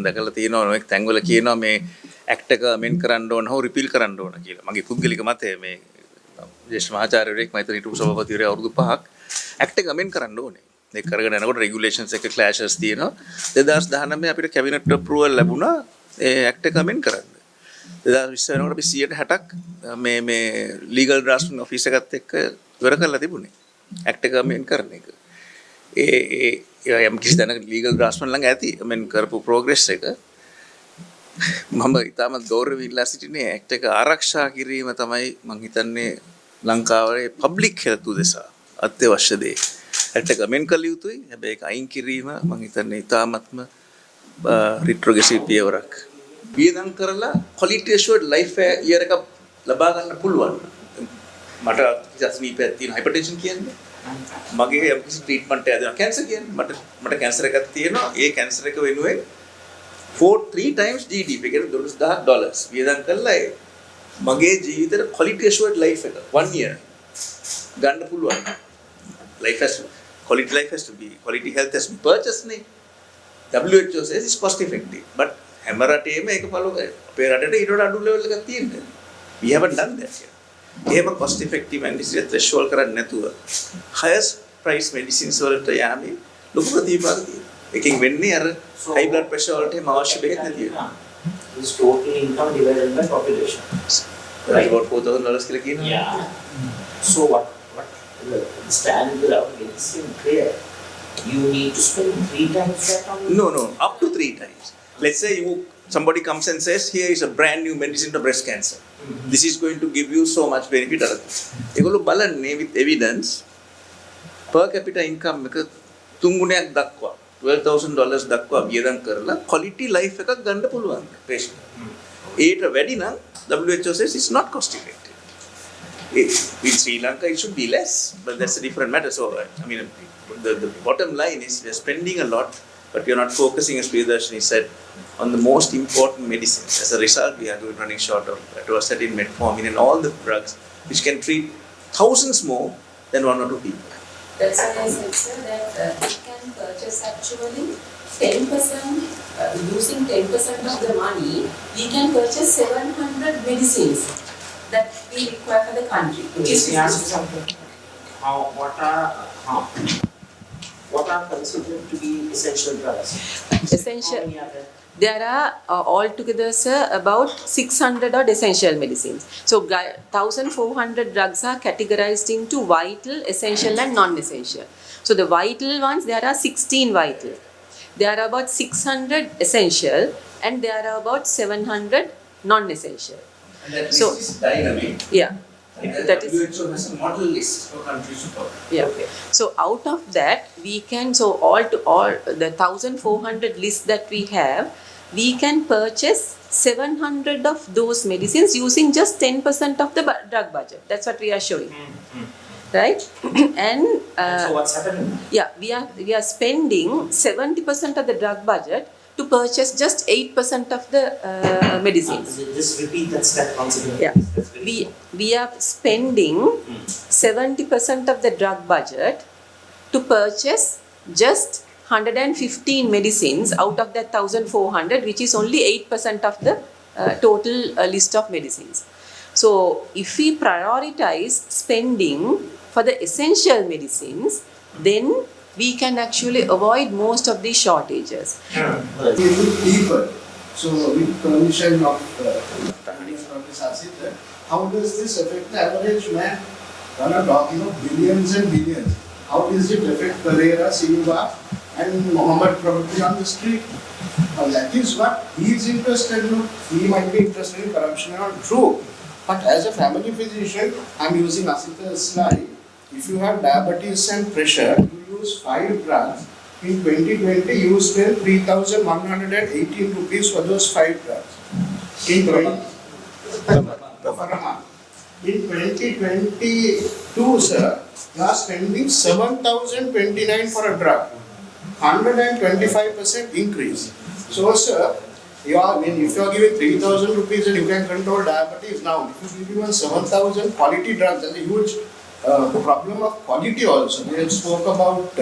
දැකලා තියෙනවා නොඑක් තැන්වල කියනවා මේ ඇක්ට් එක අමෙන්ඩ් කරන්න ඕන හෝ රිපීල් කරන්න ඕන කියලා. මගේ පුද්ගලික මතය මේ ජේෂ්ඨ මහාචාර්යවරයෙක් මම හිතන හිටපු සභාපතිවරයා අවුරුදු 5ක් ඇක්ට් එක අමෙන්ඩ් කරන්න ඕනේ. ඒක කරගෙන යනකොට රෙගියුලේෂන්ස් එක ක්ලෑෂස් තියෙනවා. 2019 අපිට කැබිනට් අප්‍රූවල් ලැබුණා ඒ ඇක්ට් එක අමෙන්ඩ් කරන්න. 2020 වෙනකොට අපි 160ක් මේ ලීගල් ඩ්‍රාෆ්ටින් ඔෆිස් එකත් එක්ක ඉවර කරලා තිබුණේ. ඇක්ට් එක අමෙන්ඩ් කරන එක. යම් කිසි දැනක ලීගල් ඩ්‍රාෆ්ට්මන් ළඟ ඇති මෙන් කරපු ප්‍රෝග්‍රස් එක මම ඉතාමත් ගෞරවයෙන් ඉල්ලා සිටින්නේ ඇක්ට් එක ආරක්ෂා කිරීම තමයි මම හිතන්නේ ලංකාවේ පබ්ලික් හෙල්ත් උදෙසා අත්‍යවශ්‍ය දේ. ඇක්ට් එක අමෙන්ඩ් කළ යුතුයි. හැබැයි ඒක අයින් කිරීම මම හිතන්නේ ඉතාමත්ම රිට්‍රොග්‍රෙසිව් පියවරක්. වියදම් කරලා quality assured life year එකක් ලබා ගන්න පුළුවන්. මට ජස්නීපයක් තියෙන hypertension කියන්නේ මගේ යම්කිසි ට්‍රීට්මන්ට් එකක් දෙනවා කැන්සර් කියන්නේ මට කැන්සර් එකක් තියෙනවා ඒ කැන්සර් එක වෙනුවෙන් 3 times GDP කියන්නේ $1,000 වියදම් කළා මගේ ජීවිතේට quality assured life එක 1 year ගන්න පුළුවන් quality life has to be quality health has to be purchased නේ WHO says it's cost effective but හැම රටේම ඒක අපේ රටේට ඊට වඩා අඩු ලෙවල් එකක් තියෙනවා we haven't done that yet. එහෙම cost effective medicine threshold කරන්නේ නැතුව highest price medicines වලට යෑමේ ලොකු ප්‍රතිපාදක තියෙනවා. එකකින් වෙන්නේ අර high blood pressure වලට එහෙම අවශ්‍ය බෙහෙත් නැති වෙනවා. This total income divided by population. Right about $4,000 කියලා කියනවා. Yeah. So what the stand without medicine clear. You need to spend 3 times that on No, up to 3 times. Let's say somebody comes and says here is a brand new medicine to breast cancer. This is going to give you so much benefit. ඒගොල්ලෝ බලන්නේ with evidence per capita income එක 3 ගුණයක් දක්වා $12,000 දක්වා වියදම් කරලා quality life එකක් ගන්න පුළුවන් patient. ඒට වැඩි නම් WHO says it's not cost effective. In Sri Lanka it should be less, but that's a different matter. So I mean the bottom line is we are spending a lot but we are not focusing, as Priyadarshini said, on the most important medicines. As a result, we are running short of atorvastatin, metformin, and all the drugs which can treat thousands more than 1 or 2 people. That's why I said, sir, that we can purchase actually 10%, using 10% of the money, we can purchase 700 medicines that we require for the country. Yes, we ask something. What are considered to be essential drugs? Essential. There are altogether, sir, about 600 odd essential medicines. So 1,400 drugs are categorized into vital, essential and non-essential. So the vital ones, there are 16 vital. There are about 600 essential and there are about 700 non-essential. And that list is dynamic. Yeah. That is WHO has a model list for countries to follow. Yeah. Okay. So out of that, we can all the 1,400 list that we have, we can purchase 700 of those medicines using just 10% of the drug budget. That's what we are showing, right? And so what's happening? Yeah, we are spending 70% of the drug budget to purchase just 8% of the medicines. Just repeat that step once again. Yeah, we are spending 70% of the drug budget to purchase just 115 medicines out of that 1,400, which is only 8% of the total list of medicines. So, if we prioritize spending for the essential medicines, then we can actually avoid most of these shortages. People. So, with permission of Asita, how does this affect the average man? We are talking of billions and billions. How does it affect Pereira, Silva, and Mohammed probably on the street? That is what he is interested in. He might be interested in corruption and all true. But as a family physician, I am using Asita's slide. If you have diabetes and pressure, you use 5 drugs. In 2020, you spend 3,118 rupees for those 5 drugs. In 2022, sir, you are spending 7,029 for a drug. 125% increase. So, sir, if you are giving 3,000 rupees and you can control diabetes now, if you give even 7,000 quality drugs, that's a huge problem of quality also. We spoke about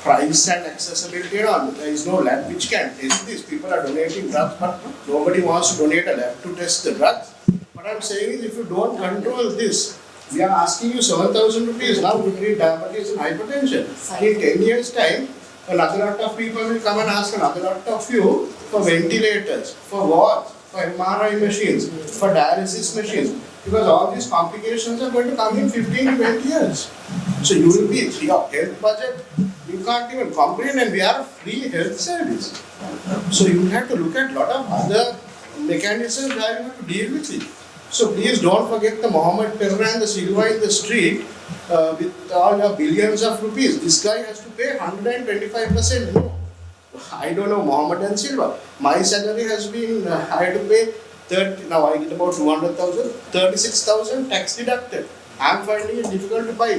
price and accessibility and all. There is no lab which can test this. People are donating drugs, but nobody wants to donate a lab to test the drugs. What I'm saying is, if you don't control this, we are asking you 7,000 rupees now to treat diabetes and hypertension. In 10 years' time, another lot of people will come and ask another lot of you for ventilators, for wards, for MRI machines, for dialysis machines, because all these complications are going to come in 15 to 20 years. So you will be, your health budget, you can't even comprehend, and we are a free health service. So you have to look at a lot of other mechanisms that you have to deal with it. So please don't forget the Mohammed Perra and the Silva in the street with all your billions of rupees. This guy has to pay 125% more. I don't know Mohammed and Silva. My salary has been, I had to pay 30, now I get about 200,000, 36,000 tax deducted. I'm finding it difficult to buy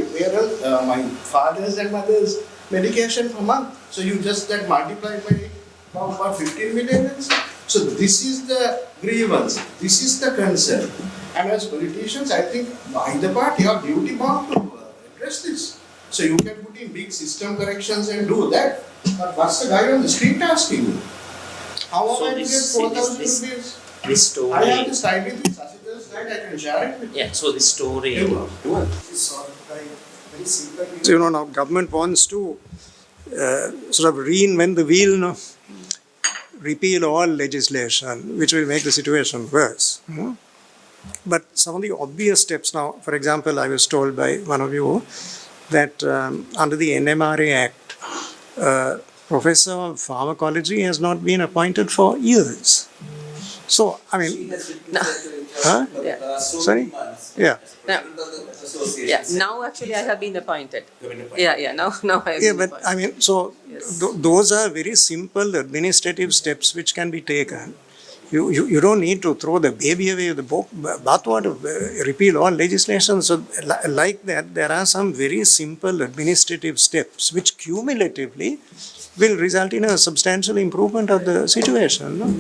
my father's and mother's medication per month. So you just that multiply by about 15 million. So this is the grievance, this is the concern. And as politicians, I think either party are duty bound to address this. So you can put in big system corrections and do that. But what's the guy on the street asking you? How am I to get 4,000 rupees? This story. I have this slide with me, Sasita's slide, I can share it with you. Yeah, so this story. So, now government wants to sort of reinvent the wheel, repeal all legislation, which will make the situation worse. But some of the obvious steps now, for example, I was told by one of you that under the NMRA Act, Professor of Pharmacology has not been appointed for years. So, I mean, huh? Yeah. Sorry? Yeah. Now actually I have been appointed. Yeah. Now I have Yeah, been but appointed. I mean, so Yes. those are very simple administrative steps which can be taken. You don't need to throw the baby away with the bathwater, repeal all legislation. So like that, there are some very simple administrative steps which cumulatively will result in a substantial improvement of the situation. No?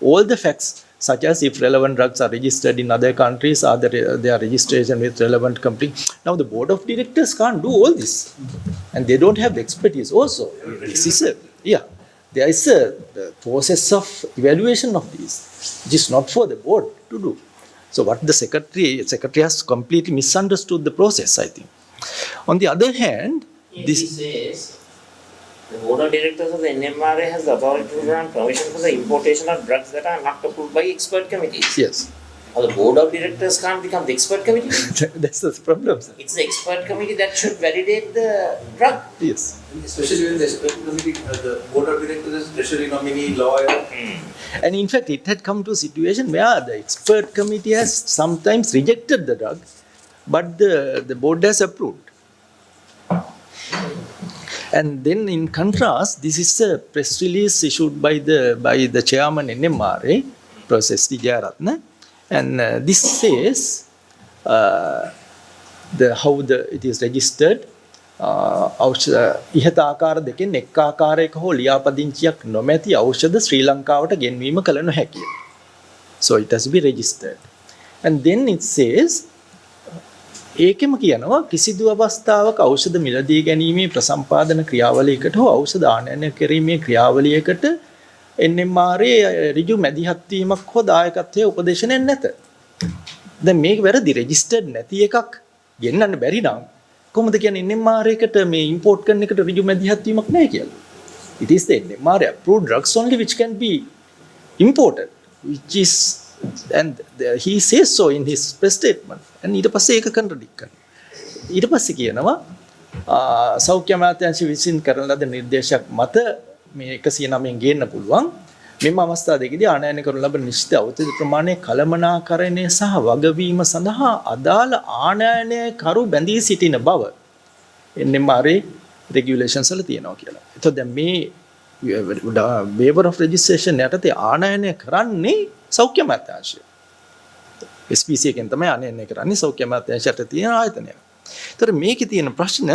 All the facts, such as if relevant drugs are registered in other countries, or their registration with relevant company. Now the board of directors can't do all this, and they don't have the expertise also. There is a process of evaluation of these, which is not for the board to do. So what the secretary has completely misunderstood the process, I think. On the other hand, He says the board of directors of the NMRA has the authority to grant permission for the importation of drugs that are not approved by expert committees. yes, Or the board of directors can't become the expert committee. that's the problem, sir. It's the expert committee that should validate the drug. Yes. Especially when the expert committee, the board of directors is treasury nominee, lawyer. And in fact, it had come to a situation where the expert committee has sometimes rejected the drug, but the board has approved. And then in contrast, this is a press release issued by the chairman NMRA, Professor S.D. Jayaratne, and this says how it is registered. ඉහත ආකාර දෙකෙන් එක් ආකාරයක හෝ ලියාපදිංචියක් නොමැති ඖෂධ ශ්‍රී ලංකාවට ගෙන්වීම කළ නොහැකිය. So it has to be registered. And then it says ඒකෙම කියනවා කිසිදු අවස්ථාවක ඖෂධ මිලදී ගැනීමේ ප්‍රසම්පාදන ක්‍රියාවලියකට හෝ ඖෂධ ආනයනය කිරීමේ ක්‍රියාවලියකට NMRA ඍජු මැදිහත් වීමක් හෝ දායකත්වයේ උපදේශනයක් නැත. දැන් මේක වැරදි රෙජිස්ටර්ඩ් නැති එකක් ගෙන්නන්න බැරි නම් කොහොමද කියන්නේ NMRA එකට මේ ඉම්පෝට් කරන එකට ඍජු මැදිහත් වීමක් නැහැ කියලා. It is the NMRA approved drugs only which can be imported, which is, and he says so in his press statement. And ඊට පස්සේ ඒක contradict කරනවා. ඊට පස්සේ කියනවා සෞඛ්‍ය අමාත්‍යාංශ විසින් කරන ලද නිර්දේශයක් මත මේ 109න් ගේන්න පුළුවන්. මෙම අවස්ථා දෙකදී ආනයනය කරන ලබන නිශ්චිත ඖෂධ ප්‍රමාණය කළමනාකරණය සහ වගවීම සඳහා අදාළ ආනයනයකරු බැඳී සිටින බව NMRA regulations වල තියෙනවා කියලා. එතකොට දැන් මේ waiver of registration යටතේ ආනයනය කරන්නේ සෞඛ්‍ය අමාත්‍යාංශය. SPC එකෙන් තමයි ආනයනය කරන්නේ සෞඛ්‍ය අමාත්‍යාංශ යටතේ තියෙන ආයතනය. එතකොට මේකේ තියෙන ප්‍රශ්න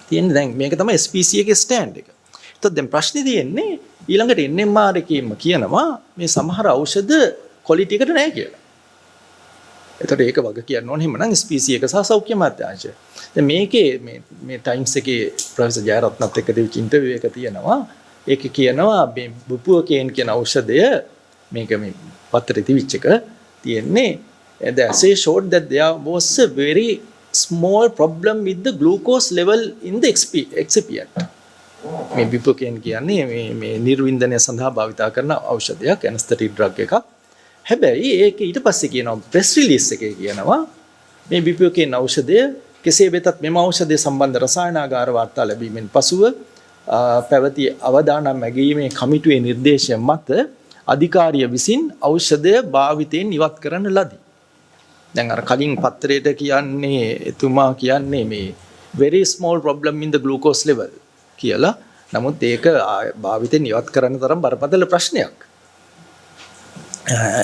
තියෙන්නේ දැන් මේක තමයි SPC එකේ ස්ටෑන්ඩ් එක. එතකොට දැන් ප්‍රශ්නේ තියෙන්නේ ඊළඟට NMR එකේම කියනවා මේ සමහර ඖෂධ ක්වොලිටි එකට නැහැ කියලා. එතකොට ඒක වග කියන්න ඕනේ එහෙමනම් ස්පීසි එක සහ සෞඛ්‍ය අමාත්‍යාංශය. දැන් මේකේ මේ ටයිම්ස් එකේ ප්‍රොෆෙසර් ජයරත්නත් එක්ක දෙවිච ඉන්ටර්විව් එක තියෙනවා. ඒකේ කියනවා මේ බුපුවකේන් කියන ඖෂධය මේක මේ පත්තරේ තිබිච්ච එක තියෙන්නේ the assay showed that there was a very small problem with the glucose level in the excipient. මේ බුපුවකේන් කියන්නේ මේ නිර්වින්දනය සඳහා භාවිතා කරන ඖෂධයක් anesthetic drug එකක්. හැබැයි ඒක ඊට පස්සේ කියනවා ප්‍රෙස් රිලීස් එකේ කියනවා මේ බුපුවකේන් ඖෂධය කෙසේ වෙතත් මෙම ඖෂධය සම්බන්ධ රසායනාගාර වාර්තා ලැබීමෙන් පසුව පැවති අවදානම් මැගීමේ කමිටුවේ නිර්දේශය මත අධිකාරිය විසින් ඖෂධය භාවිතයෙන් ඉවත් කරන ලදී. දැන් අර කලින් පත්‍රයට කියන්නේ එතුමා කියන්නේ මේ very small problem in the glucose level කියලා. නමුත් ඒක භාවිතයෙන් ඉවත් කරන තරම් බරපතල ප්‍රශ්නයක්.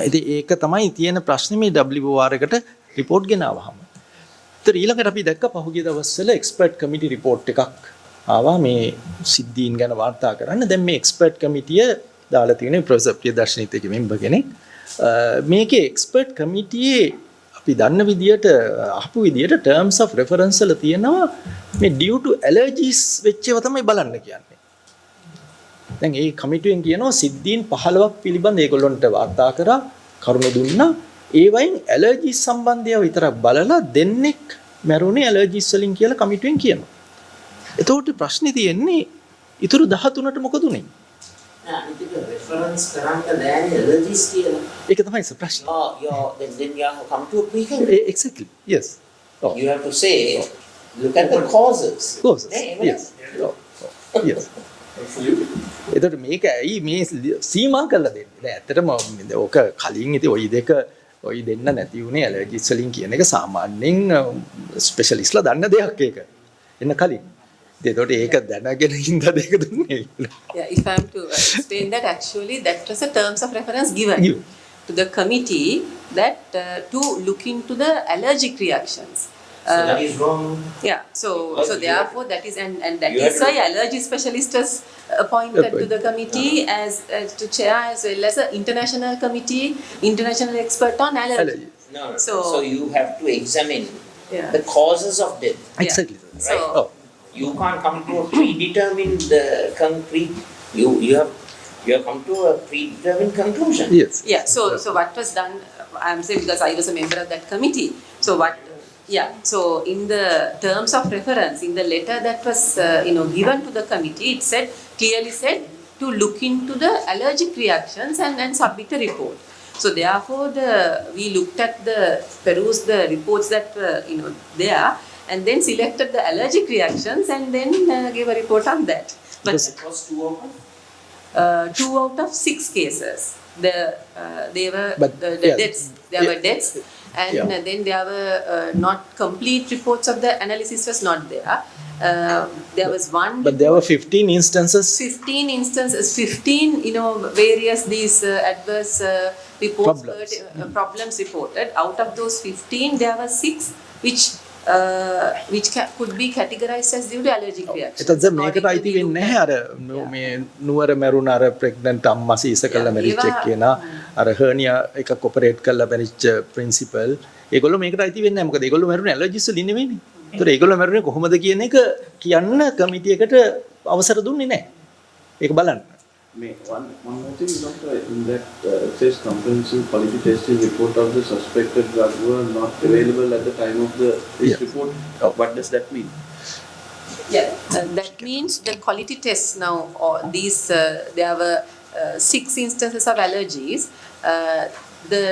ඉතින් ඒක තමයි තියෙන ප්‍රශ්නේ මේ WOR එකට report ගෙනාවහම. ඒතර ඊළඟට අපි දැක්ක පහුගිය දවස්වල expert committee report එකක් ආවා මේ සිද්ධීන් ගැන වාර්තා කරන්න. දැන් මේ expert committee දාලා තියෙන්නේ ප්‍රොෆෙසර් ප්‍රියදර්ශනිත් එක මෙම්බර් කෙනෙක්. මේකේ expert committee අපි දන්න විදියට අහපු විදියට terms of reference වල තියෙනවා මේ due to allergies වෙච්ච ඒවා තමයි බලන්න කියන්නේ. දැන් ඒ කමිටුවෙන් කියනවා සිද්ධීන් 15ක් පිළිබඳ ඒගොල්ලන්ට වාර්තා කරා කරුණු දුන්නා. ඒ වයින් ඇලර්ජිස් සම්බන්ධව විතරක් බලලා දෙන්නෙක් මැරුණේ ඇලර්ජිස් වලින් කියලා කමිටුවෙන් කියනවා. එතකොට ප්‍රශ්නේ තියෙන්නේ ඊටු 13ට මොකද උනේ? අනිතික රෙෆරන්ස් කරන්න බෑනේ ඇලර්ජිස් කියලා. ඒක තමයි ප්‍රශ්නේ. Then you have to come to a conclusion. Exactly. Yes. Oh. You have to say, look at the causes. Causes. Yeah, Yes. Yes. එතකොට මේක ඇයි මේ සීමා කරලා දෙන්නේ? දැන් ඇත්තටම ඔක කලින් ඉතින් ওই දෙන්න නැති උනේ ඇලර්ජිස් වලින් කියන එක සාමාන්‍යයෙන් ස්පෙෂලිස්ට්ලා දන්න දෙයක් ඒක. එන්න කලින්. එතකොට ඒක දැනගෙන ඉඳ දෙක දුන්නේ. Yeah, if I am to explain that, actually that was a terms of reference given to the committee that to look into the allergic reactions. So that is wrong. Yeah, so therefore that is and that You is have why allergist specialist is appointed to the committee as to chair as well as an international committee, international expert on allergy. No. So- So you have to examine Yeah. the causes of death. Exactly. So Oh. You can't come to a predetermined concrete. You have come to a predetermined conclusion. Yes. yeah, so what was done? I am saying because I was a member of that committee. So what? Yeah, so in the terms of reference, in the letter that was given to the committee, it said clearly said to look into the allergic reactions and submit a report. So therefore, we looked at perused the reports that were there, and then selected the allergic reactions and then gave a report on that. But It was 2 of them. 2 out of 6 cases, they were But, yeah. deaths. There were deaths. And then there were not complete reports of the analysis was not there. There was one. But there were 15 instances. 15 instances, 15 various these adverse reports problems reported. Out of those 15, there were 6 which could be categorized as due to allergic reactions. එතකොට මේකට අයිති වෙන්නේ නැහැ අර මේ නුවර මැරුණ අර pregnant අම්මා සීස කළා මැරිච්ච එක්කේන අර හර්නියා එකක් ඔපරේට් කළා මැරිච්ච ප්‍රින්සිපල් ඒගොල්ලෝ මේකට අයිති වෙන්නේ නැහැ මොකද ඒගොල්ලෝ මැරුණේ ඇලර්ජිස් වලින් නෙවෙයිනේ. ඒතර ඒගොල්ලෝ මැරුණේ කොහොමද කියන එක කියන්න කමිටි එකට අවසර දුන්නේ නැහැ. ඒක බලන්න. One more thing, doctor, in that it says comprehensive quality testing report of the suspected drug were not available at the time of this report. What does that mean? Yeah, that means the quality tests now, or these, there were 6 instances of allergies. The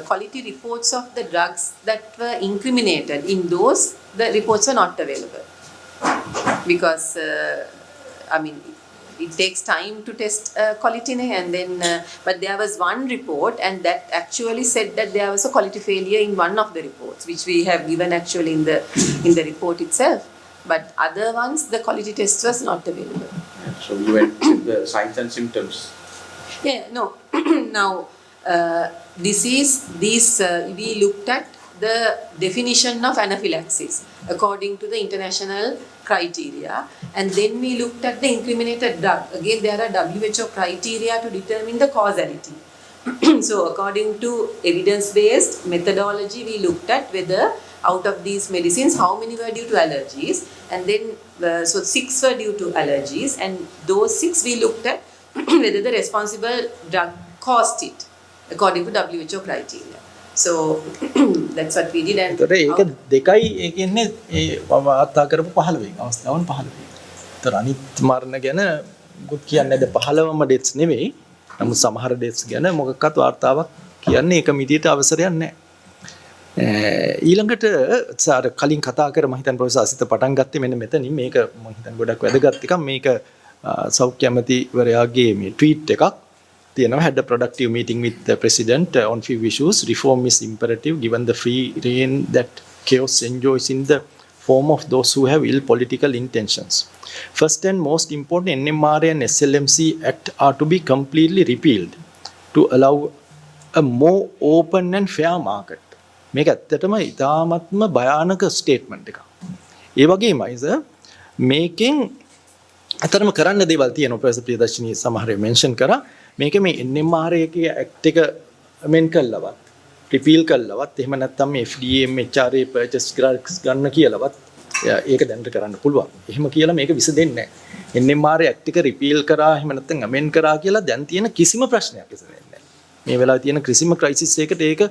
quality reports of the drugs that were incriminated, in those, the reports were not available. Because, it takes time to test quality, and then, but there was one report, and that actually said that there was a quality failure in one of the reports, which we have given actually in the report itself. But other ones, the quality test was not available. So we went with the signs and symptoms. Yeah, no. Now, we looked at the definition of anaphylaxis according to the international criteria, and then we looked at the incriminated drug. Again, there are WHO criteria to determine the causality. So according to evidence-based methodology, we looked at whether out of these medicines, how many were due to allergies, and then so 6 were due to allergies, and those 6 we looked at whether the responsible drug caused it according to WHO criteria. So that's what we did. And ඒතර ඒක දෙකයි ඒ කියන්නේ ඒ වාර්තා කරපු 15 අවස්ථාවන් 15. ඒතර අනිත් මරණ ගැන මුකුත් කියන්නේ නැද 15ම ඩෙත්ස් නෙවෙයි. නමුත් සමහර ඩෙත්ස් ගැන මොකක්වත් වාර්තාවක් කියන්නේ ඒක මිදියට අවසරයක් නැහැ. ඊළඟට සාර කලින් කතා කර මම හිතන්නේ ප්‍රොෆෙසර් අසිත පටන් ගත්තේ මෙන්න මෙතනින් මේක මම හිතන්නේ ගොඩක් වැදගත් එකක් මේක සෞඛ්‍ය ඇමතිවරයාගේ මේ ට්වීට් එකක් තියෙනවා had a productive meeting with the president on few issues reform is imperative given the free rein that chaos enjoys in the form of those who have ill political intentions. First and most important, NMRA and SLMC Act are to be completely repealed to allow a more open and fair market. මේක ඇත්තටම ඉතාමත්ම භයානක statement එකක්. ඒ වගේමයි sir මේකෙන් අතරම කරන්න දේවල් තියෙනවා ප්‍රොෆෙසර් ප්‍රියදර්ශිනී සමහරව මෙන්ෂන් කරා මේක මේ NMRA එකේ ඇක්ට් එක amend කළවත් රිපීල් කළවත් එහෙම නැත්නම් මේ FDA MHRA purchase ගන්න කියලාවත් ඒක දැනට කරන්න පුළුවන්. එහෙම කියලා මේක විසඳෙන්නේ නැහැ. NMRA ඇක්ට් එක රිපීල් කරා එහෙම නැත්නම් amend කරා කියලා දැන් තියෙන කිසිම ප්‍රශ්නයක් විසඳෙන්නේ නැහැ. මේ වෙලාවේ තියෙන කිසිම ක්‍රයිසිස් එකකට ඒක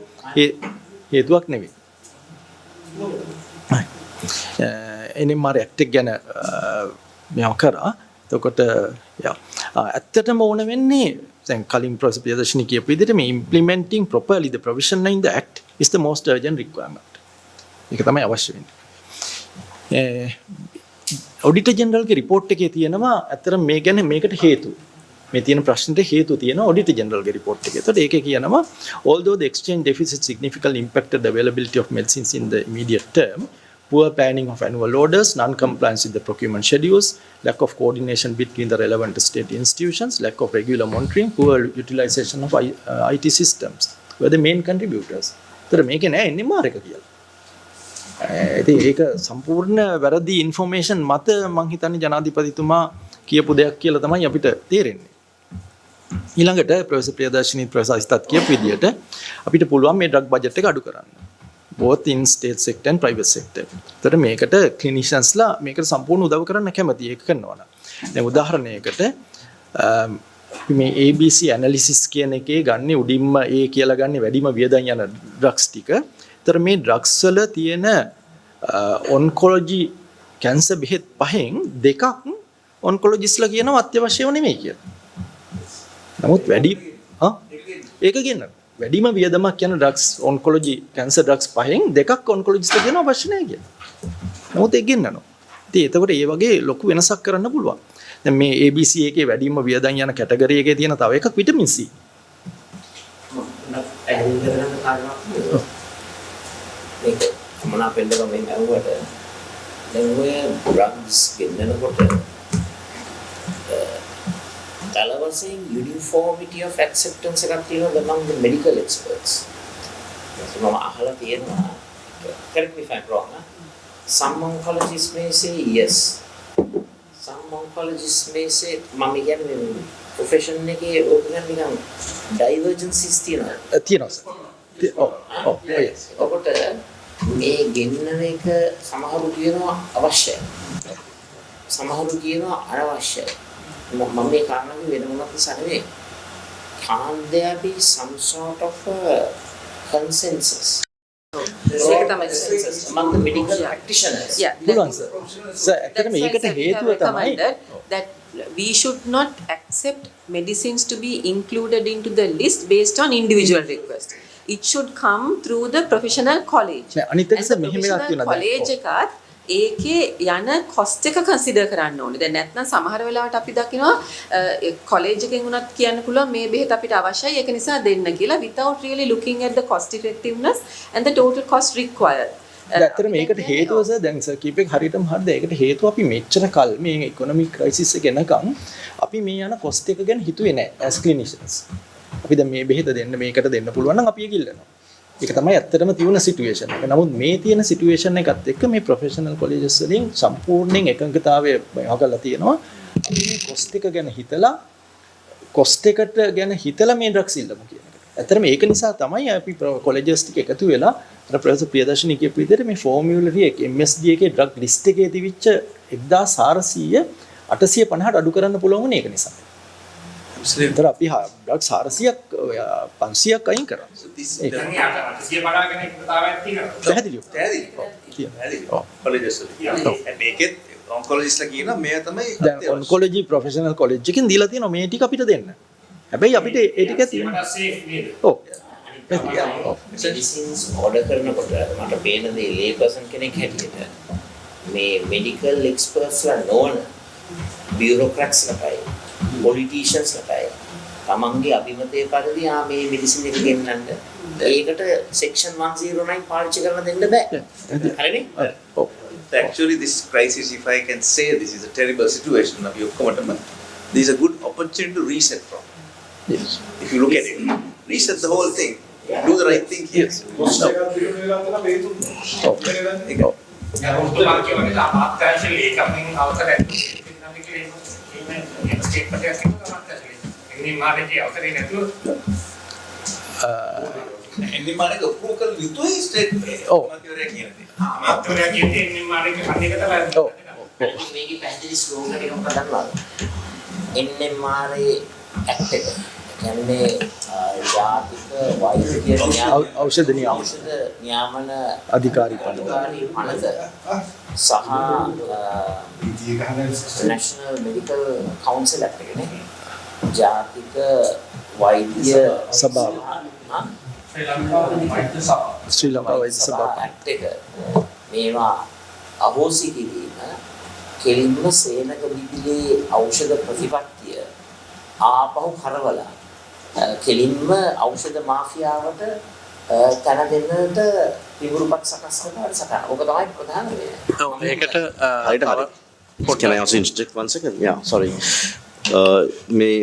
හේතුවක් නෙවෙයි. NMRA ඇක්ට් එක ගැන මෙයා කරා. එතකොට ඇත්තටම ඕන වෙන්නේ දැන් කලින් ප්‍රොෆෙසර් ප්‍රියදර්ශිනී කියපු විදිහට මේ implementing properly the provision in the act is the most urgent requirement. ඒක තමයි අවශ්‍ය වෙන්නේ. ඔඩිටර් ජෙනරල්ගේ රිපෝට් එකේ තියෙනවා ඇත්තටම මේ ගැන මේකට හේතු. මේ තියෙන ප්‍රශ්නෙට හේතු තියෙනවා ඔඩිටර් ජෙනරල්ගේ රිපෝට් එකේ. ඒතකොට ඒකේ කියනවා although the exchange deficit significantly impacted the availability of medicines in the immediate term, poor planning of annual orders, non-compliance with the procurement schedules, lack of coordination between the relevant state institutions, lack of regular monitoring, poor utilization of IT systems were the main contributors. ඒතර මේකේ නෑ NMR එක කියලා. ඉතින් ඒක සම්පූර්ණ වැරදි ইনফර්මේෂන් මත මම හිතන්නේ ජනාධිපතිතුමා කියපු දෙයක් කියලා තමයි අපිට තේරෙන්නේ. ඊළඟට ප්‍රොෆෙසර් ප්‍රියදර්ශිනී ප්‍රොෆෙසර් අසිතත් කියපු විදිහට අපිට පුළුවන් මේ ඩ්‍රග් බජට් එක අඩු කරන්න. both in state sector and private sector. ඒතර මේකට cliniciansලා මේකට සම්පූර්ණ උදව් කරන්න කැමති ඒක කරනවා නම්. දැන් උදාහරණයකට මේ ABC analysis කියන එකේ ගන්න උඩින්ම A කියලා ගන්න වැඩිම වියදම් යන ඩ්‍රග්ස් ටික. ඒතර මේ ඩ්‍රග්ස් වල තියෙන ඔන්කොලොජි කැන්සර් බෙහෙත් පහෙන් දෙකක් ඔන්කොලොජිස්ලා කියනවා අත්‍යවශ්‍යව නෙමෙයි කියලා. නමුත් වැඩි ඒක කියනවා වැඩිම වියදමක් යන ඩ්‍රග්ස් ඔන්කොලොජි කැන්සර් ඩ්‍රග්ස් පහෙන් දෙකක් ඔන්කොලොජිස්ට් කියන අවශ්‍ය නැහැ කියලා. නමුත් ඒක ගෙන්නනවා. ඉතින් එතකොට මේ වගේ ලොකු වෙනසක් කරන්න පුළුවන්. දැන් මේ ABC එකේ වැඩිම වියදම් යන කැටගරි එකේ තියෙන තව එකක් විටමින් C. මේක මොනවා පෙන්නක මෙන් අහුවට දැන් ඔය drugs ගෙන්නනකොට Talabasing uniformity of acceptance එකක් තියෙනවා among the medical experts. මම අහලා තියෙනවා correct me if I'm wrong. Some oncologists may say yes. Some oncologists may say මම කියන්නේ profession එකේ ඕක ගැන නිකන් divergences තියෙනවා. සර්. yes. ඔකට මේ ගෙන්නන එක සමහරු කියනවා අවශ්‍යයි. සමහරු කියනවා අනවශ්‍යයි. මම මේ කාරණාවේ වෙන මොනවද කියන්නේ? Can there be some sort of a consensus? ඒක තමයි among the medical practitioners. පුළුවන් සර්. සර් ඇත්තටම මේකට හේතුව තමයි that we should not accept medicines to be included into the list based on individual request. It should come through the professional college. අනිත් එක sir මෙහෙම එකක් තියෙනවා. college එකත් ඒකේ යන cost එක consider කරන්න ඕනේ. දැන් නැත්නම් සමහර වෙලාවට අපි දකිනවා college එකෙන් උනත් කියන්න පුළුවන් මේ බෙහෙත අපිට අවශ්‍යයි ඒක නිසා දෙන්න කියලා without really looking at the cost effectiveness and the total cost required. ඇත්තට මේකට හේතුව සර් දැන් සර් කීප එක හරියටම හරිද ඒකට හේතුව අපි මෙච්චර කල් මේ ඉකොනොමික් ක්‍රයිසිස් එක එනකම් අපි මේ යන cost එක ගැන හිතුවේ නැහැ as clinicians. අපි දැන් මේ බෙහෙත දෙන්න මේකට දෙන්න පුළුවන් නම් අපි ඒක ඉල්ලනවා. ඒක තමයි ඇත්තටම තියෙන සිටුේෂන් එක. නමුත් මේ තියෙන සිටුේෂන් එකත් එක්ක මේ ප්‍රොෆෙෂනල් කොලෙජස් වලින් සම්පූර්ණයෙන් එකඟතාවය යොකලා තියෙනවා. මේ කොස්ට් එක ගැන හිතලා කොස්ට් එකට ගැන හිතලා මේ ඩ්‍රග්ස් ඉල්ලමු කියන එක. ඇත්තටම මේක නිසා තමයි අපි කොලෙජස් ටික එකතු වෙලා අර ප්‍රොෆෙසර් ප්‍රියදර්ශිනී කියපු විදිහට මේ ෆෝමියුලරි එක MSD එකේ ඩ්‍රග් ලිස්ට් එකේ තිබිච්ච 1400 850ට අඩු කරන්න පුළුවන් වුණේ ඒක නිසා. ඒතර අපි ඩ්‍රග් 400ක් 500ක් අයින් කරා. පැහැදිලිව. මේකෙත් ඔන්කොලොජිස්ට්ලා කියන මේ තමයි දැන් ඔන්කොලොජි ප්‍රොෆෙෂනල් කොලෙජ් එකෙන් දීලා තියෙනවා මේ ටික අපිට දෙන්න. හැබැයි අපිට ඒ ටික තියෙනවා. ඔව්. මෙඩිසින්ස් ඕඩර් කරනකොට මට පේන දේ ලේ පර්සන් කෙනෙක් හැටියට මේ මෙඩිකල් එක්ස්පර්ට්ස්ලා නොවන බියුරෝක්‍රැට්ස්ලාටයි පොලිටිෂියන්ස්ලාටයි තමන්ගේ අභිමතයේ පරිදි මේ මෙඩිසින් එක ගෙන්නන්න ඒකට සෙක්ෂන් 109 පාවිච්චි කරන්න දෙන්න බෑ. හරිනේ? ඔව්. Actually, this crisis, if I can say, this is a terrible situation. This is a good opportunity to reset from. Yes. If you look at it, reset the whole thing. Do the right thing here. එන්නිමාරේ approval කළ යුතුයි state ඔව්. මන්ත්‍රීවරයා කියන්නේ. මාත්‍රයා කියන්නේ එන්නිමාරේ අන්න එක තමයි. ඔව්. මේකේ පැහැදිලි ස්ලෝගන් එක මොකක්ද දන්නවද? එන්නිමාරේ ඇක්ට් එක. කියන්නේ ජාතික වෛද්‍ය ඖෂධ නියාමන අධිකාරී පනත සහ National Medical Council ඇක්ට් එක නේ. ජාතික වෛද්‍ය සභාව ශ්‍රී ලංකා වෛද්‍ය සභාව ඇක්ට් එක මේවා අහෝසි කිරීම කෙලින්ම සේනක විදුලේ ඖෂධ ප්‍රතිපත්තිය ආපහු කරවලා කෙලින්ම ඖෂධ මාෆියාවට තන දෙන්නට පිඹුරුපත් සකස් කරන වැඩසටහන. ඔක තමයි ප්‍රධාන දේ. ඒකට can I also interject 1 second? Yeah, sorry. මේ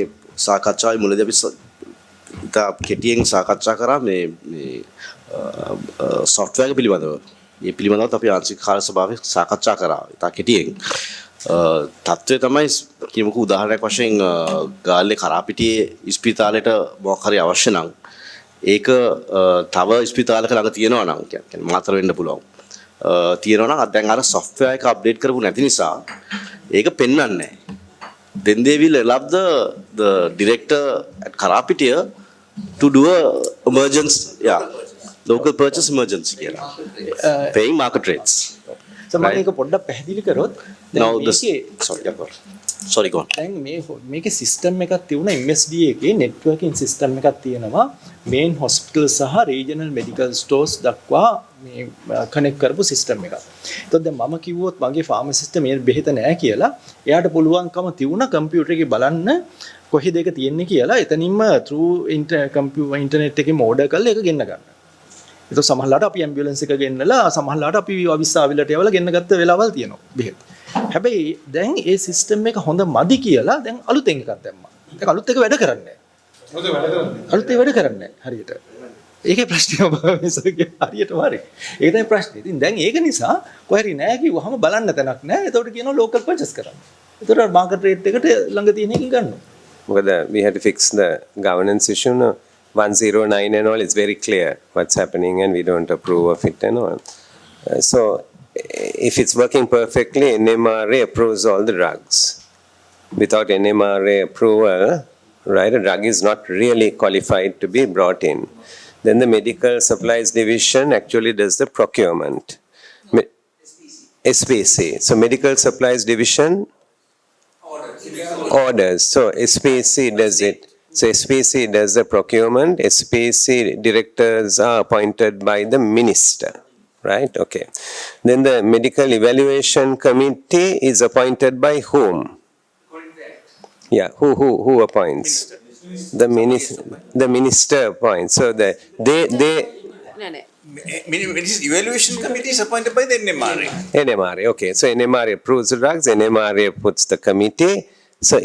සාකච්ඡාවේ මුලදී අපි ඉතා කෙටියෙන් සාකච්ඡා කරා මේ software එක පිළිබඳව. මේ පිළිබඳවත් අපි ආංශික කාර්ය සභාවේ සාකච්ඡා කරා. ඉතා කෙටියෙන්. තත්ත්වය තමයි කියමුකෝ උදාහරණයක් වශයෙන් ගාල්ලේ කරාපිටියේ ස්පිතාලෙට මොකක් හරි අවශ්‍ය නම් ඒක තව ස්පිතාලයක ළඟ තියෙනවා නම් කියන්නේ මාතර වෙන්න පුළුවන්. තියෙනවා නම් දැන් අර software එක අප්ඩේට් කරපු නැති නිසා ඒක පෙන්වන්නේ නැහැ. Then they will allow the director at Karapitiya to do a emergency, local purchase emergency කියලා. Paying market rates. මම මේක පොඩ්ඩක් පැහැදිලි කරොත් Now sorry go on. දැන් මේකේ සිස්ටම් එකක් තියුණා MSD එකේ නෙට්වර්කින් සිස්ටම් එකක් තියෙනවා මේන් හොස්පිටල් සහ රීජනල් මෙඩිකල් ස්ටෝර්ස් දක්වා මේ කනෙක්ට් කරපු සිස්ටම් එකක්. එතකොට දැන් මම කිව්වොත් මගේ ෆාමසිස්ට් මේ බෙහෙත නැහැ කියලා එයාට පුළුවන්කම තියුණා කම්පියුටර් එකේ බලන්න කොහෙද ඒක තියෙන්නේ කියලා එතනින්ම through ඉන්ටර්නෙට් එකේ ඕඩර් කරලා ඒක ගෙන්න ගන්න. ඒක සමහරලාට අපි ඇම්බියුලන්ස් එක ගෙන්නලා සමහරලාට අපි අවිස්සාවිලට යවලා ගෙන්න ගත්ත වෙලාවල් තියෙනවා බෙහෙත්. හැබැයි දැන් ඒ සිස්ටම් එක හොඳ මදි කියලා දැන් අලුතෙන් එකක් දැම්මා. ඒක අලුත් එක වැඩ කරන්නේ නැහැ. අලුත් එක වැඩ කරන්නේ නැහැ හරියට. ඒකේ ප්‍රශ්නය මේසගේ හරියටම හරි. ඒක තමයි ප්‍රශ්නේ. ඉතින් දැන් ඒක නිසා කොහරි නැහැ කිව්වහම බලන්න තැනක් නැහැ. ඒතකොට කියනවා ලෝකල් පර්චේස් කරන්න. ඒතකොට මාකට් රේට් එකට ළඟ තියෙන එකකින් ගන්නවා. Because we had to fix the governance issue. No? 109 and all, it's very clear what's happening and we don't approve of it and all. So if it's working perfectly, NMRA approves all the drugs. Without NMRA approval, right, a drug is not really qualified to be brought in. Then the medical supplies division actually does the procurement. SPC. So medical supplies division orders. So SPC does it. So SPC does the procurement. SPC directors are appointed by the minister. Right? Okay. Then the medical evaluation committee is appointed by whom? Yeah. Who appoints? The minister appoints. So they evaluation committee is appointed by the NMRA. NMRA. Okay. So NMRA approves the drugs. NMRA puts the committee. So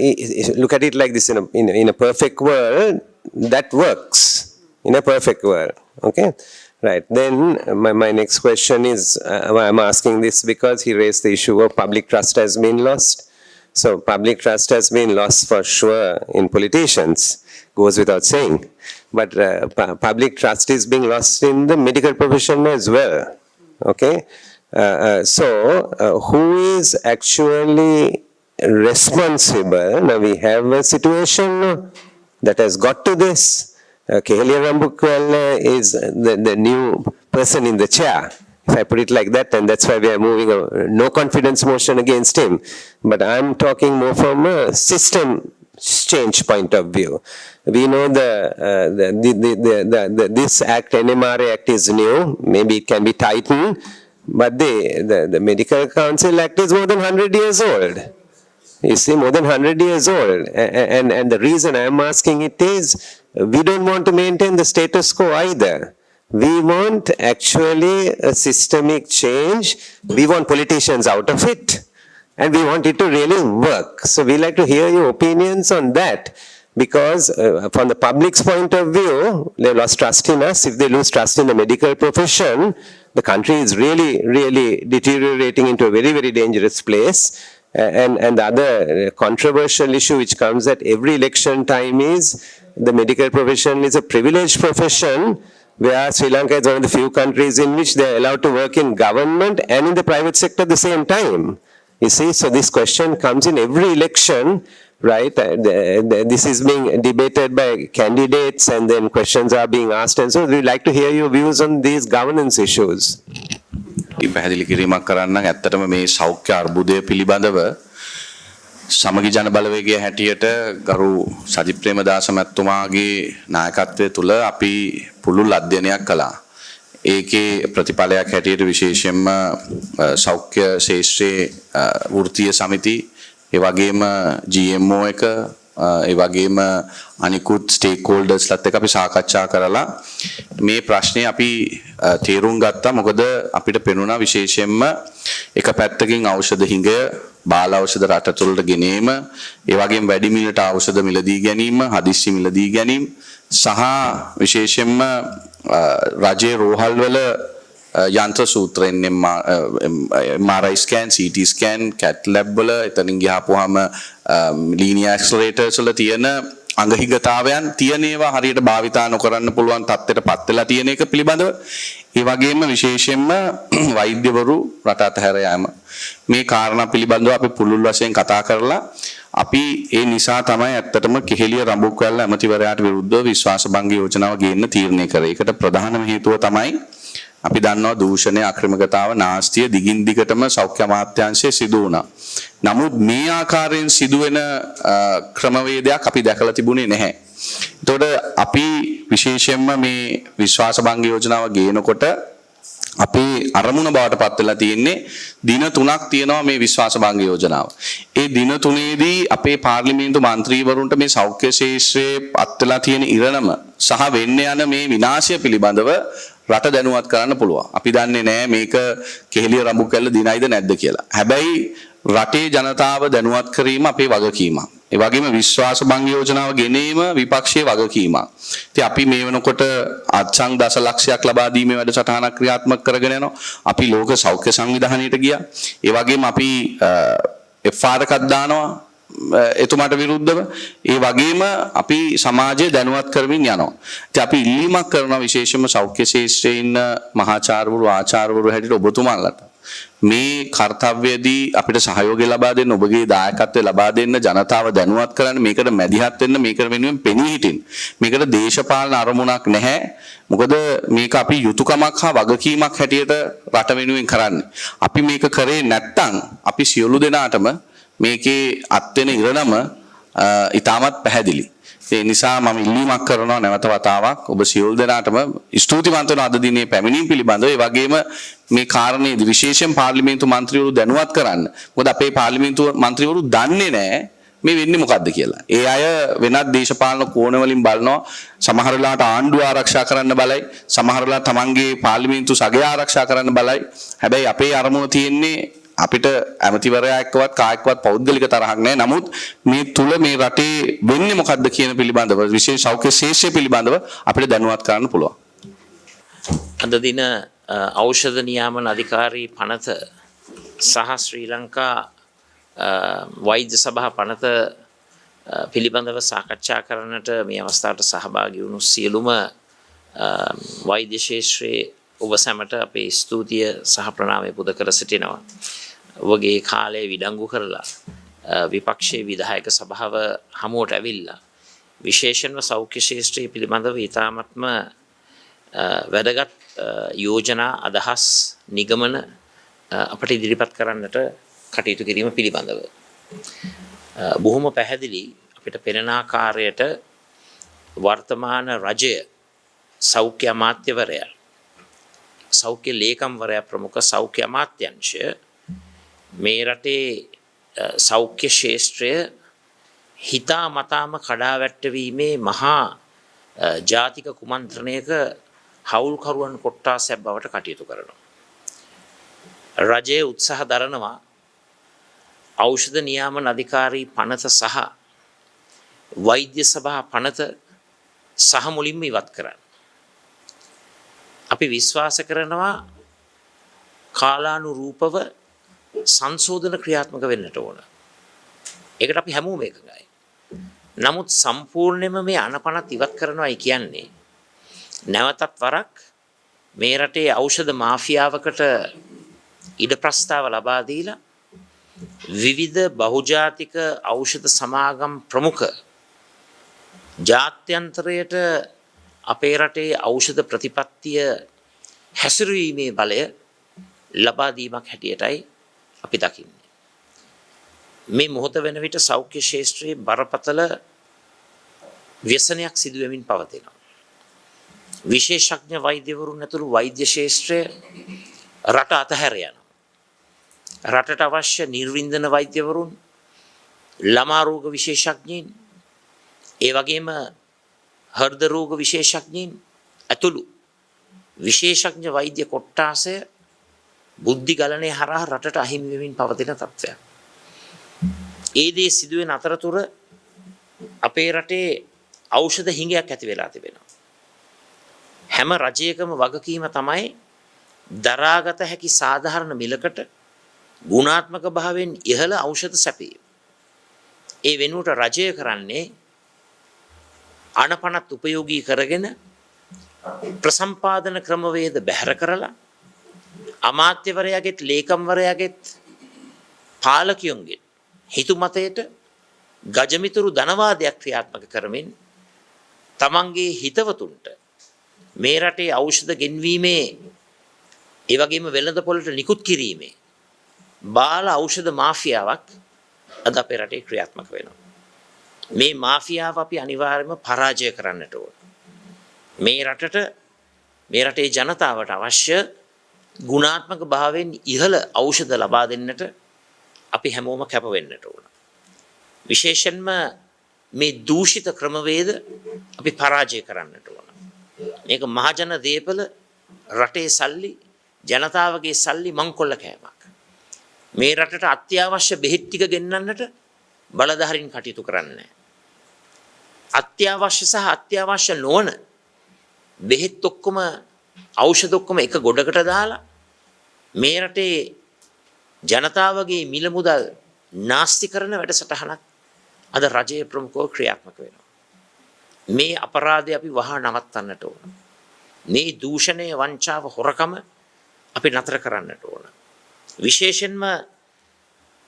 look at it like this: in a perfect world, that works. In a perfect world. Okay. Right. Then my next question is, I'm asking this because he raised the issue of public trust has been lost. So public trust has been lost for sure in politicians. goes without saying. But public trust is being lost in the medical profession as well. Okay? Who is actually responsible? Now we have a situation that has got to this. Kehelia Rambukwala is the new person in the chair. If I put it like that, and that's why we are moving a no confidence motion against him. But I'm talking more from a system change point of view. We know this act, NMRA Act, is new. Maybe it can be tightened, but the Medical Council Act is more than 100 years old. You see, more than 100 years old. And the reason I'm asking it is, we don't want to maintain the status quo either. We want actually a systemic change. We want politicians out of it. And we want it to really work. So we like to hear your opinions on that. Because from the public's point of view, they lost trust in us. If they lose trust in the medical profession, the country is really, really deteriorating into a very, very dangerous place. And the other controversial issue which comes at every election time is the medical profession is a privileged profession, where Sri Lanka is one of the few countries in which they are allowed to work in government and in the private sector at the same time. You see, so this question comes in every election, right? This is being debated by candidates and then questions are being asked. And so we'd like to hear your views on these governance issues. පැහැදිලි කිරීමක් කරන්න ඇත්තටම මේ සෞඛ්‍ය අර්බුදය පිළිබඳව සමගි ජන බලවේගය හැටියට ගරු සජිත් ප්‍රේමදාස මැතිතුමාගේ නායකත්වය තුළ අපි පුළුල් අධ්‍යයනයක් කළා. ඒකේ ප්‍රතිඵලයක් හැටියට විශේෂයෙන්ම සෞඛ්‍ය ශාස්ත්‍රයේ වෘත්තීය සමිති, ඒ වගේම GMO එක, ඒ වගේම අනිකුත් ස්ටේක් හෝල්ඩර්ස්ලත් එක්ක අපි සාකච්ඡා කරලා මේ ප්‍රශ්නේ අපි තේරුම් ගත්තා. මොකද අපිට පෙනුණා විශේෂයෙන්ම එක පැත්තකින් ඖෂධ හිඟය, බාල ඖෂධ රට තුළට ගෙනීම, ඒ වගේම වැඩි මිලට ඖෂධ මිලදී ගැනීම, හදිස්සි මිලදී ගැනීම සහ විශේෂයෙන්ම රජයේ රෝහල්වල යන්ත්‍ර සූත්‍රයෙන් MRI scan, CT scan, CAT lab වල එතනින් ගියාපුවාම ලීනියර් ඇක්සලරේටර්ස් වල තියෙන අංගහිගතාවයන් තියෙන ඒවා හරියට භාවිතා නොකරන්න පුළුවන් තත්ත්වයට පත් වෙලා තියෙන එක පිළිබඳව, ඒ වගේම විශේෂයෙන්ම වෛද්‍යවරු රට අතහැර යාම, මේ කාරණා පිළිබඳව අපි පුළුල් වශයෙන් කතා කරලා අපි ඒ නිසා තමයි ඇත්තටම කෙහෙලිය රඹුක්වැල්ල ඇමතිවරයාට විරුද්ධව විශ්වාසභංග යෝජනාව ගේන්න තීරණය කරේ. ඒකට ප්‍රධානම හේතුව තමයි අපි දන්නවා දූෂණය, අක්‍රමිකතාව, නාස්තිය දිගින් දිගටම සෞඛ්‍ය අමාත්‍යාංශයේ සිදු වුණා. නමුත් මේ ආකාරයෙන් සිදුවෙන ක්‍රමවේදයක් අපි දැකලා තිබුණේ නැහැ. එතකොට අපි විශේෂයෙන්ම මේ විශ්වාසභංග යෝජනාව ගේනකොට අපේ අරමුණ බවට පත් වෙලා තියෙන්නේ දින 3ක් තියෙනවා මේ විශ්වාසභංග යෝජනාව. ඒ දින 3ේදී අපේ පාර්ලිමේන්තු මන්ත්‍රීවරුන්ට මේ සෞඛ්‍ය ශාස්ත්‍රයේ පත් වෙලා තියෙන ඉරණම සහ වෙන්න යන මේ විනාශය පිළිබඳව රට දැනුවත් කරන්න පුළුවන්. අපි දන්නේ නැහැ මේක කෙහෙලිය රඹුකැල්ල දිනයිද නැද්ද කියලා. හැබැයි රටේ ජනතාව දැනුවත් කිරීම අපේ වගකීමක්. ඒ වගේම විශ්වාසභංග යෝජනාව ගෙනීම විපක්ෂයේ වගකීමක්. ඉතින් අපි මේ වෙනකොට අත්සන් දසලක්ෂයක් ලබා දීමේ වැඩසටහනක් ක්‍රියාත්මක කරගෙන යනවා. අපි ලෝක සෞඛ්‍ය සංවිධානයට ගියා. ඒ වගේම අපි FR එකක් දානවා එතුමාට විරුද්ධව. ඒ වගේම අපි සමාජය දැනුවත් කරමින් යනවා. ඉතින් අපි ඉල්ලීමක් කරනවා විශේෂයෙන්ම සෞඛ්‍ය ශාස්ත්‍රයේ ඉන්න මහාචාර්යවරු, ආචාර්යවරු හැටියට ඔබතුමාලට මේ කාර්යවේදී අපිට සහයෝගය ලබා දෙන්න, ඔබගේ දායකත්වය ලබා දෙන්න, ජනතාව දැනුවත් කරන්න, මේකට මැදිහත් වෙන්න, මේකට වෙනුවෙන් පෙනී හිටින්න. මේකට දේශපාලන අරමුණක් නැහැ. මොකද මේක අපි යුතුයකමක් හා වගකීමක් හැටියට රට වෙනුවෙන් කරන්නේ. අපි මේක කරේ නැත්නම් අපි සියලු දෙනාටම මේකේ අත් වෙන ඉරණම ඊටමත් පැහැදිලි. ඒ නිසා මම ඉල්ලීමක් කරනවා නැවත වතාවක් ඔබ සියලු දෙනාටම ස්තුතිවන්ත වන අද දිනේ පැමිණීම පිළිබඳව, ඒ වගේම මේ කාරණේදී විශේෂයෙන් පාර්ලිමේන්තු මන්ත්‍රීවරු දැනුවත් කරන්න. මොකද අපේ පාර්ලිමේන්තු මන්ත්‍රීවරු දන්නේ නැහැ මේ වෙන්නේ මොකද්ද කියලා. ඒ අය වෙනත් දේශපාලන කෝණ වලින් බලනවා. සමහර වෙලාවට ආණ්ඩුව ආරක්ෂා කරන්න බලයි, සමහර වෙලාවට තමන්ගේ පාර්ලිමේන්තු සගය ආරක්ෂා කරන්න බලයි. හැබැයි අපේ අරමුණ තියෙන්නේ අපිට ඇමතිවරයා එක්කවත් කායකවත් පෞද්ගලික තරහක් නැහැ. නමුත් මේ තුල මේ රටේ වෙන්නේ මොකද්ද කියන පිළිබඳව, විශේෂ සෞඛ්‍ය ශාස්ත්‍රය පිළිබඳව අපිට දැනුවත් කරන්න පුළුවන්. අද දින ඖෂධ නියාමන අධිකාරී පනත සහ ශ්‍රී ලංකා වෛද්‍ය සභා පනත පිළිබඳව සාකච්ඡා කරන්නට මේ අවස්ථාවට සහභාගී වුණු සියලුම වෛද්‍ය ශාස්ත්‍රයේ ඔබ සැමට අපේ ස්තුතිය සහ ප්‍රණාමය පුද කර සිටිනවා. ඔබගේ කාලය විඩංගු කරලා විපක්ෂයේ විධායක සභාව හමුවට ඇවිල්ලා විශේෂයෙන්ම සෞඛ්‍ය ශාස්ත්‍රයේ පිළිබඳව ඉතාමත්ම වැදගත් යෝජනා අදහස් නිගමන අපට ඉදිරිපත් කරන්නට කටයුතු කිරීම පිළිබඳව බොහොම පැහැදිලි අපිට පෙනෙන ආකාරයට වර්තමාන රජය සෞඛ්‍ය අමාත්‍යවරයා සෞඛ්‍ය ලේකම්වරයා ප්‍රමුඛ සෞඛ්‍ය අමාත්‍යාංශය මේ රටේ සෞඛ්‍ය ශාස්ත්‍රය හිතා මතාම කඩාවැට්ටවීමේ මහා ජාතික කුමන්ත්‍රණයක හවුල්කරුවන් කොට්ටාසයක් බවට කටයුතු කරනවා. රජයේ උත්සාහ දරනවා ඖෂධ නියාමන අධිකාරී පනත සහ වෛද්‍ය සභා පනත සහ මුලින්ම ඉවත් කරන්න. අපි විශ්වාස කරනවා කාලානුරූපව සංශෝධන ක්‍රියාත්මක වෙන්නට ඕන. ඒකට අපි හැමෝම එකගයි. නමුත් සම්පූර්ණයෙන්ම මේ අනපනත් ඉවත් කරනවායි කියන්නේ නැවතත් වරක් මේ රටේ ඖෂධ මාෆියාවකට ඉඩ ප්‍රස්තාව ලබා දීලා විවිධ බහුජාතික ඖෂධ සමාගම් ප්‍රමුඛ ජාත්‍යන්තරයට අපේ රටේ ඖෂධ ප්‍රතිපත්තිය හැසිරවීමේ බලය ලබා දීමක් හැටියටයි අපි දකින්නේ. මේ මොහොත වෙන විට සෞඛ්‍ය ශාස්ත්‍රයේ බරපතල ව්‍යසනයක් සිදු වෙමින් පවතිනවා. විශේෂඥ වෛද්‍යවරුන් ඇතුළු වෛද්‍ය ශාස්ත්‍රය රට අතහැර යනවා. රටට අවශ්‍ය නිර්වින්දන වෛද්‍යවරුන්, ළමා රෝග විශේෂඥයින්, ඒ වගේම හෘද රෝග විශේෂඥයින් ඇතුළු විශේෂඥ වෛද්‍ය කොට්ටාසය බුද්ධි ගලණය හරහා රටට අහිමි වෙමින් පවතින තත්ත්වයක්. ඒ දේ සිදුවෙන අතරතුර අපේ රටේ ඖෂධ හිඟයක් ඇති වෙලා තිබෙනවා. හැම රජයකම වගකීම තමයි දරාගත හැකි සාධාරණ මිලකට ගුණාත්මක භාවයෙන් ඉහළ ඖෂධ සැපීම. ඒ වෙනුවට රජය කරන්නේ අනපනත් උපයෝගී කරගෙන ප්‍රසම්පාදන ක්‍රමවේද බැහැර කරලා අමාත්‍යවරයාගෙත් ලේකම්වරයාගෙත් පාලකයන්ගෙත් හිතුමතයට ගජමිතුරු ධනවාදයක් ක්‍රියාත්මක කරමින් තමන්ගේ හිතවතුන්ට මේ රටේ ඖෂධ ගෙන්වීමේ ඒ වගේම වෙළඳපොළට නිකුත් කිරීමේ බාල ඖෂධ මාෆියාවක් අද අපේ රටේ ක්‍රියාත්මක වෙනවා. මේ මාෆියාව අපි අනිවාර්යයෙන්ම පරාජය කරන්නට ඕන. මේ රටේ ජනතාවට අවශ්‍ය ගුණාත්මක භාවයෙන් ඉහළ ඖෂධ ලබා දෙන්නට අපි හැමෝම කැප වෙන්නට ඕන. විශේෂයෙන්ම මේ දූෂිත ක්‍රමවේද අපි පරාජය කරන්නට ඕන. මේක මහජන දේපල රටේ සල්ලි ජනතාවගේ සල්ලි මංකොල්ල කෑමක්. මේ රටට අත්‍යවශ්‍ය බෙහෙත් ටික ගෙන්නන්නට බලධාරීන් කටයුතු කරන්නේ. අත්‍යවශ්‍ය සහ අත්‍යවශ්‍ය නොවන බෙහෙත් ඔක්කොම ඖෂධ ඔක්කොම එක ගොඩකට දාලා මේ රටේ ජනතාවගේ මිල මුදල් නාස්ති කරන වැඩසටහනක් අද රජයේ ප්‍රමුඛව ක්‍රියාත්මක වෙනවා. මේ අපරාධය අපි වහා නවත්තන්නට ඕන. මේ දූෂණය, වංචාව, හොරකම අපි නතර කරන්නට ඕන. විශේෂයෙන්ම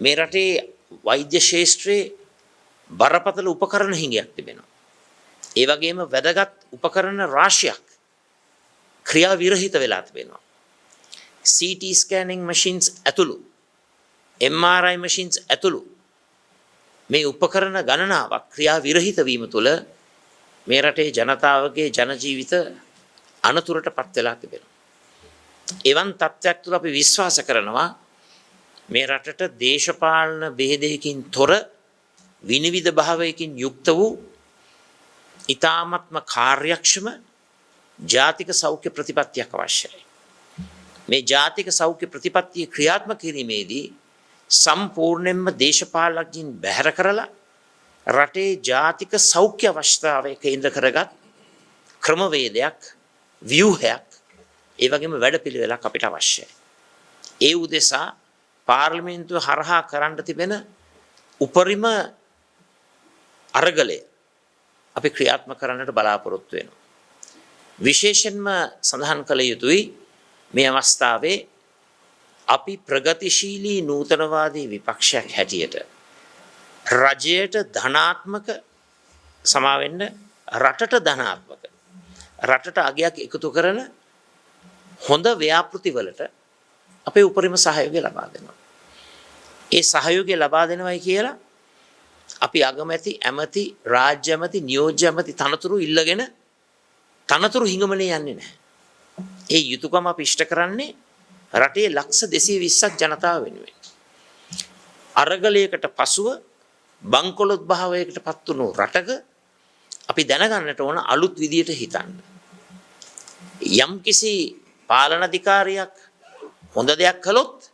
මේ රටේ වෛද්‍ය ශාස්ත්‍රයේ බරපතල උපකරණ හිඟයක් තිබෙනවා. ඒ වගේම වැදගත් උපකරණ රාශියක් ක්‍රියා විරහිත වෙලා තිබෙනවා. CT scanning machines ඇතුළු MRI machines ඇතුළු මේ උපකරණ ගණනාවක් ක්‍රියා විරහිත වීම තුළ මේ රටේ ජනතාවගේ ජන ජීවිත අනතුරටපත් වෙලා තිබෙනවා. එවන් තත්ත්වයක් තුළ අපි විශ්වාස කරනවා මේ රටට දේශපාලන බෙහෙදයකින් තොර විනිවිද භාවයකින් යුක්ත වූ ඊ타ත්ම කාර්යක්ෂම ජාතික සෞඛ්‍ය ප්‍රතිපත්තියක් අවශ්‍යයි. මේ ජාතික සෞඛ්‍ය ප්‍රතිපත්තිය ක්‍රියාත්මක කිරීමේදී සම්පූර්ණයෙන්ම දේශපාලකයන් බැහැර කරලා රටේ ජාතික සෞඛ්‍ය අවශ්‍යතාවය කේන්ද්‍ර කරගත් ක්‍රමවේදයක්, ව්‍යුහයක්, ඒ වගේම වැඩපිළිවෙලක් අපිට අවශ්‍යයි. ඒ උදෙසා පාර්ලිමේන්තුව හරහා කරන්න තිබෙන උපරිම අරගලය අපි ක්‍රියාත්මක කරන්නට බලාපොරොත්තු වෙනවා. විශේෂයෙන්ම සඳහන් කළ යුතුයි මේ අවස්ථාවේ අපි ප්‍රගතිශීලී නූතනවාදී විපක්ෂයක් හැටියට රජයට ධනාත්මක සමාවෙන්න රටට ධනාත්මක රටට අගයක් එකතු කරන හොඳ ව්‍යාපෘතිවලට අපේ උපරිම සහයෝගය ලබා දෙනවා. ඒ සහයෝගය ලබා දෙනවයි කියලා අපි අගමැති ඇමති රාජ්‍ය ඇමති නියෝජ්‍ය ඇමති තනතුරු ඉල්ලගෙන තනතුරු හිඟමනේ යන්නේ නැහැ. ඒ යුතුයකම අපි ඉෂ්ට කරන්නේ රටේ ලක්ෂ 220ක් ජනතාව වෙනුවෙන්. අරගලයකට පසුව බංකොලොත් භාවයකට පත් වුණු රටක අපි දැනගන්නට ඕන අලුත් විදියට හිතන්න. යම්කිසි පාලන අධිකාරියක් හොඳ දෙයක් කළොත්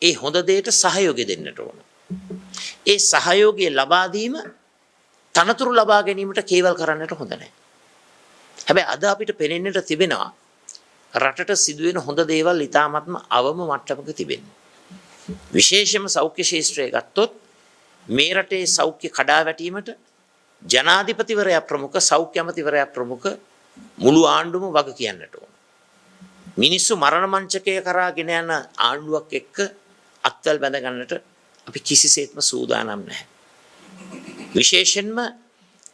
ඒ හොඳ දෙයට සහයෝගය දෙන්නට ඕන. ඒ සහයෝගය ලබා දීම තනතුරු ලබා ගැනීමට කේවල් කරන්නට හොඳ නැහැ. හැබැයි අද අපිට පෙනෙන්නට තිබෙනවා රටට සිදුවෙන හොඳ දේවල් ඉතාමත්ම අවම මට්ටමක තිබෙනවා. විශේෂයෙන්ම සෞඛ්‍ය ශාස්ත්‍රය ගත්තොත් මේ රටේ සෞඛ්‍ය කඩා වැටීමට ජනාධිපතිවරයා ප්‍රමුඛ සෞඛ්‍ය අමාත්‍යවරයා ප්‍රමුඛ මුළු ආණ්ඩුවම වග කියන්නට ඕන. මිනිස්සු මරණ මංචකය කරා ගෙන යන ආණ්ඩුවක් එක්ක අත්වල බැඳ ගන්නට අපි කිසිසේත්ම සූදානම් නැහැ. විශේෂයෙන්ම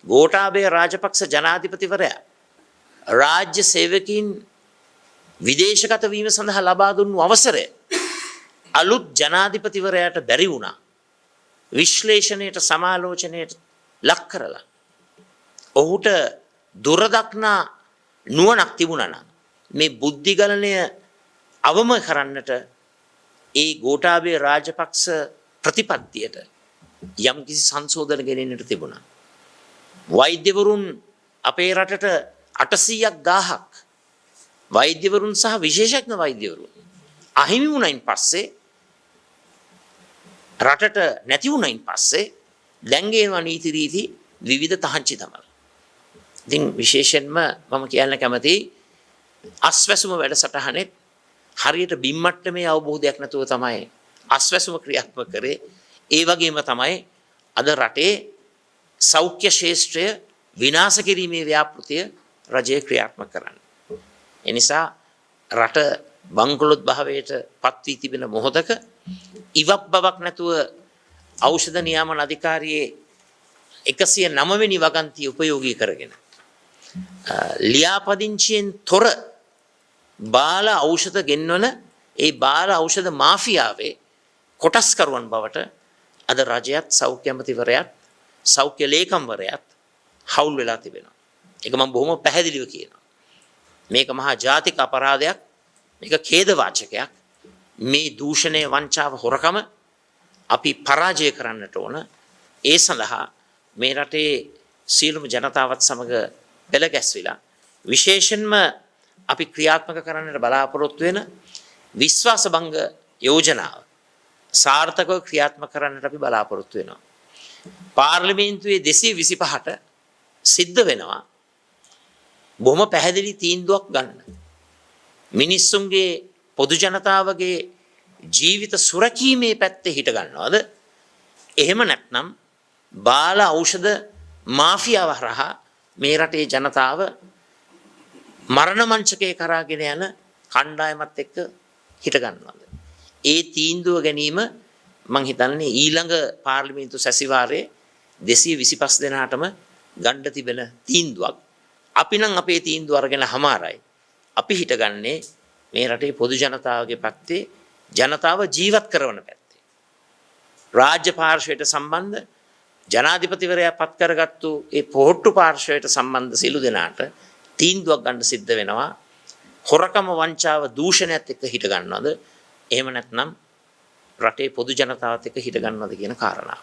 ගෝඨාභය රාජපක්ෂ ජනාධිපතිවරයා රාජ්‍ය සේවකීන් විදේශගත වීම සඳහා ලබා දුන්නු අවසරය අලුත් ජනාධිපතිවරයාට බැරි වුණා. විශ්ලේෂණයට සමාලෝචනයට ලක් කරලා ඔහුට දුරදක්නා නුවණක් තිබුණා නම් මේ බුද්ධිගලණය අවම කරන්නට ඒ ගෝඨාභය රාජපක්ෂ ප්‍රතිපත්තියට යම්කිසි සංශෝධන ගෙනෙන්නට තිබුණා. වෛද්‍යවරුන් අපේ රටට 800ක් 1000ක් වෛද්‍යවරුන් සහ විශේෂඥ වෛද්‍යවරුන් අහිමි වුණයින් පස්සේ රටට නැති වුණයින් පස්සේ දැන් ගේනවා නීති රීති විවිධ තහංචි තමයි. ඉතින් විශේෂයෙන්ම මම කියන්න කැමතියි අස්වැසුම වැඩසටහනේ හරියට බිම් මට්ටමේ අවබෝධයක් නැතුව තමයි අස්වැසුම ක්‍රියාත්මක කරේ. ඒ වගේම තමයි අද රටේ සෞඛ්‍ය ශාස්ත්‍රය විනාශ කිරීමේ ව්‍යාපෘතිය රජය ක්‍රියාත්මක කරන්නේ. ඒ නිසා රට බංකොලොත් භාවයට පත් වී තිබෙන මොහොතක ඉවක් බවක් නැතුව ඖෂධ නියාමන අධිකාරියේ 109 වෙනි වගන්තිය උපයෝගී කරගෙන ලියාපදිංචියෙන් තොර බාල ඖෂධ ගෙන්වන ඒ බාල ඖෂධ මාෆියාවේ කොටස්කරුවන් බවට අද රජයත් සෞඛ්‍ය අමාත්‍යවරයාත් සෞඛ්‍ය ලේකම්වරයාත් හවුල් වෙලා තිබෙනවා. ඒක මම බොහොම පැහැදිලිව කියනවා. මේක මහා ජාතික අපරාධයක්. මේක ඛේදවාචකයක්. මේ දූෂණය වංචාව හොරකම අපි පරාජය කරන්නට ඕන. ඒ සඳහා මේ රටේ සියලුම ජනතාවත් සමග පෙළ ගැස්විලා විශේෂයෙන්ම අපි ක්‍රියාත්මක කරන්නට බලාපොරොත්තු වෙන විශ්වාස භංග යෝජනාව සාර්ථකව ක්‍රියාත්මක කරන්නට අපි බලාපොරොත්තු වෙනවා. පාර්ලිමේන්තුවේ 225ට සිද්ධ වෙනවා බොහොම පැහැදිලි තීන්දුවක් ගන්න. මිනිස්සුන්ගේ පොදු ජනතාවගේ ජීවිත සුරකීමේ පැත්තේ හිට ගන්නවද? එහෙම නැත්නම් බාල ඖෂධ මාෆියාව හරහා මේ රටේ ජනතාව මරණ මංචකේ කරාගෙන යන කණ්ඩායමත් එක්ක හිට ගන්නවද? ඒ තීන්දුව ගැනීම මං හිතන්නේ ඊළඟ පාර්ලිමේන්තු සැසිවාරයේ 225 දෙනාටම ගන්න තිබෙන තීන්දුවක්. අපි නම් අපේ තීන්දුව අරගෙන හමාරයි. අපි හිටගන්නේ මේ රටේ පොදු ජනතාවගේ පැත්තේ ජනතාව ජීවත් කරන පැත්තේ. රාජ්‍ය පාර්ශ්වයට සම්බන්ධ ජනාධිපතිවරයා පත් කරගත්තු ඒ පොහොට්ටු පාර්ශ්වයට සම්බන්ධ සිළු දෙනාට තීන්දුවක් ගන්න සිද්ධ වෙනවා. හොරකම වංචාව දූෂණයත් එක්ක හිට ගන්නවද? එහෙම නැත්නම් රටේ පොදු ජනතාවත් එක්ක හිට ගන්නවද කියන කාරණාව.